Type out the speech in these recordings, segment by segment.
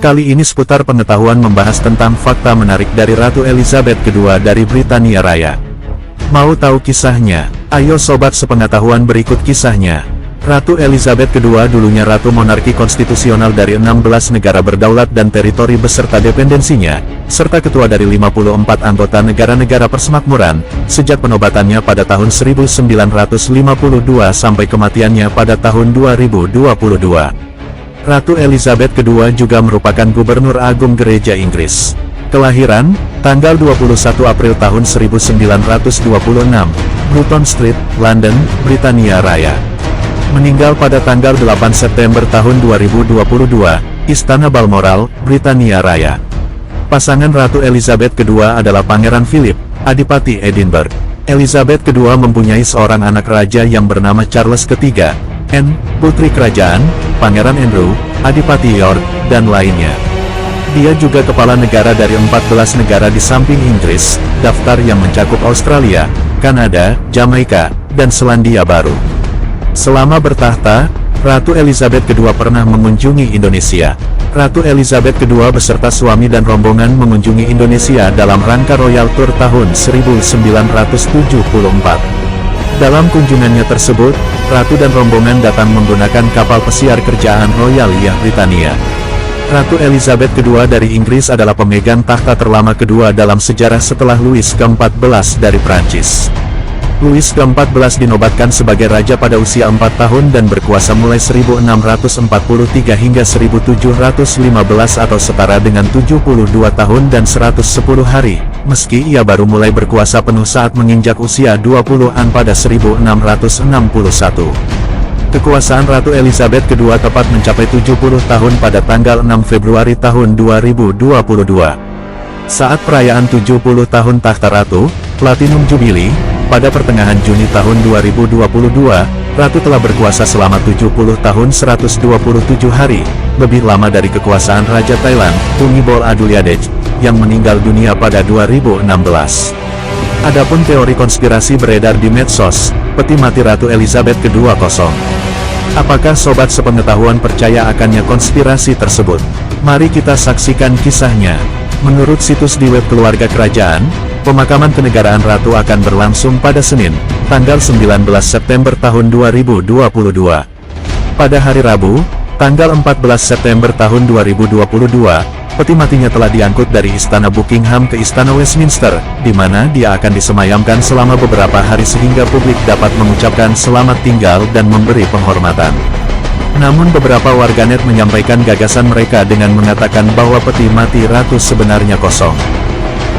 Kali ini seputar pengetahuan membahas tentang fakta menarik dari Ratu Elizabeth II dari Britania Raya. Mau tahu kisahnya? Ayo sobat sepengetahuan, berikut kisahnya. Ratu Elizabeth II dulunya Ratu Monarki Konstitusional dari 16 negara berdaulat dan teritori beserta dependensinya, serta ketua dari 54 anggota negara-negara persemakmuran, sejak penobatannya pada tahun 1952 sampai kematiannya pada tahun 2022. Ratu Elizabeth II juga merupakan Gubernur Agung Gereja Inggris. Kelahiran, tanggal 21 April tahun 1926, Bruton Street, London, Britania Raya. Meninggal pada tanggal 8 September tahun 2022, Istana Balmoral, Britania Raya. Pasangan Ratu Elizabeth II adalah Pangeran Philip, Adipati Edinburgh. Elizabeth II mempunyai seorang anak raja yang bernama Charles III, Anne, Putri Kerajaan, Pangeran Andrew, Adipati York, dan lainnya. Dia juga kepala negara dari 14 negara di samping Inggris, daftar yang mencakup Australia, Kanada, Jamaika, dan Selandia Baru. Selama bertahta, Ratu Elizabeth II pernah mengunjungi Indonesia. Ratu Elizabeth II beserta suami dan rombongan mengunjungi Indonesia dalam rangka Royal Tour tahun 1974. Dalam kunjungannya tersebut, Ratu dan rombongan datang menggunakan kapal pesiar kerjaan Royal Britania. Ratu Elizabeth II dari Inggris adalah pemegang tahta terlama kedua dalam sejarah setelah Louis ke-14 dari Prancis. Louis ke-14 dinobatkan sebagai raja pada usia 4 tahun dan berkuasa mulai 1643 hingga 1715 atau setara dengan 72 tahun dan 110 hari, meski ia baru mulai berkuasa penuh saat menginjak usia 20-an pada 1661. Kekuasaan Ratu Elizabeth II tepat mencapai 70 tahun pada tanggal 6 Februari tahun 2022. Saat perayaan 70 tahun tahta Ratu, Platinum Jubilee, pada pertengahan Juni tahun 2022, Ratu telah berkuasa selama 70 tahun 127 hari, lebih lama dari kekuasaan Raja Thailand, Bhumibol Adulyadej, yang meninggal dunia pada 2016. Adapun teori konspirasi beredar di medsos, peti mati Ratu Elizabeth II kosong. Apakah sobat sepengetahuan percaya akannya konspirasi tersebut? Mari kita saksikan kisahnya. Menurut situs di web keluarga kerajaan, pemakaman kenegaraan Ratu akan berlangsung pada Senin, tanggal 19 September tahun 2022. Pada hari Rabu, tanggal 14 September tahun 2022, peti matinya telah diangkut dari Istana Buckingham ke Istana Westminster, di mana dia akan disemayamkan selama beberapa hari sehingga publik dapat mengucapkan selamat tinggal dan memberi penghormatan. Namun beberapa warganet menyampaikan gagasan mereka dengan mengatakan bahwa peti mati Ratu sebenarnya kosong.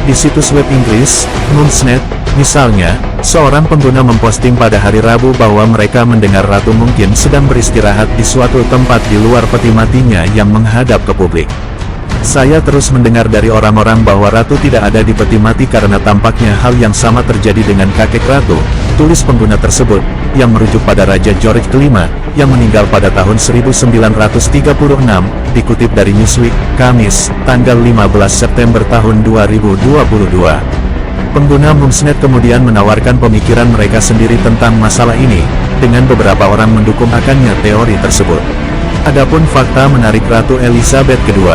Di situs web Inggris, Mumsnet, misalnya, seorang pengguna memposting pada hari Rabu bahwa mereka mendengar Ratu mungkin sedang beristirahat di suatu tempat di luar peti matinya yang menghadap ke publik. Saya terus mendengar dari orang-orang bahwa Ratu tidak ada di peti mati karena tampaknya hal yang sama terjadi dengan kakek Ratu, tulis pengguna tersebut, yang merujuk pada Raja George V, yang meninggal pada tahun 1936, dikutip dari Newsweek, Kamis, tanggal 15 September tahun 2022. Pengguna Mumsnet kemudian menawarkan pemikiran mereka sendiri tentang masalah ini, dengan beberapa orang mendukung akannya teori tersebut. Adapun fakta menarik Ratu Elizabeth II.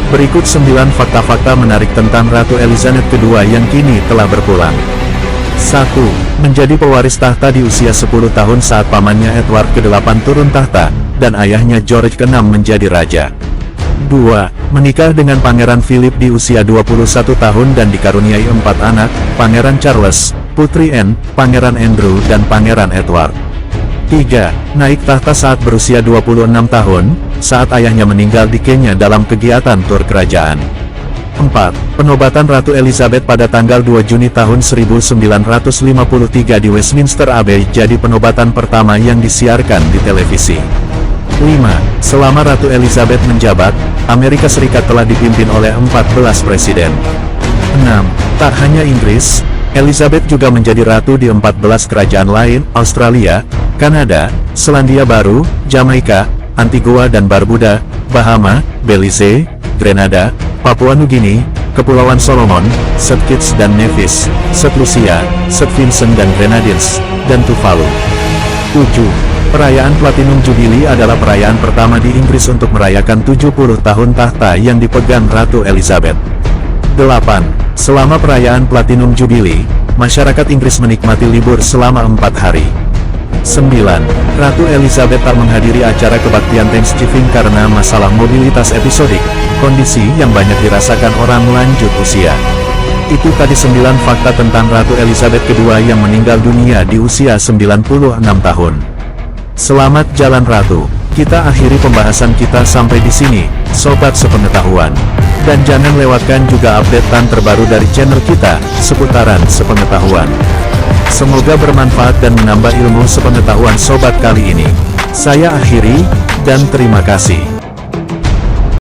Berikut 9 fakta-fakta menarik tentang Ratu Elizabeth II yang kini telah berpulang. 1. Menjadi pewaris tahta di usia 10 tahun saat pamannya Edward ke-8 turun tahta, dan ayahnya George ke-6 menjadi raja. 2. Menikah dengan Pangeran Philip di usia 21 tahun dan dikaruniai 4 anak, Pangeran Charles, Putri Anne, Pangeran Andrew dan Pangeran Edward. 3. Naik tahta saat berusia 26 tahun, saat ayahnya meninggal di Kenya dalam kegiatan tur kerajaan. 4. Penobatan Ratu Elizabeth pada tanggal 2 Juni tahun 1953 di Westminster Abbey jadi penobatan pertama yang disiarkan di televisi. 5. Selama Ratu Elizabeth menjabat, Amerika Serikat telah dipimpin oleh 14 presiden. 6. Tak hanya Inggris, Elizabeth juga menjadi ratu di 14 kerajaan lain, Australia, Kanada, Selandia Baru, Jamaika, Antigua dan Barbuda, Bahama, Belize, Grenada, Papua Nugini, Kepulauan Solomon, St. Kitts dan Nevis, St. Lucia, St. Vincent dan Grenadines, dan Tuvalu. 7. Perayaan Platinum Jubilee adalah perayaan pertama di Inggris untuk merayakan 70 tahun tahta yang dipegang Ratu Elizabeth. 8. Selama perayaan Platinum Jubilee, masyarakat Inggris menikmati libur selama 4 hari. 9. Ratu Elizabeth tak menghadiri acara kebaktian Thanksgiving karena masalah mobilitas episodik, kondisi yang banyak dirasakan orang lanjut usia. Itu tadi 9 fakta tentang Ratu Elizabeth II yang meninggal dunia di usia 96 tahun. Selamat jalan Ratu. Kita akhiri pembahasan kita sampai di sini, Sobat Sepengetahuan. Dan jangan lewatkan juga updatean terbaru dari channel kita, seputaran sepengetahuan. Semoga bermanfaat dan menambah ilmu sepengetahuan Sobat kali ini. Saya akhiri, dan terima kasih.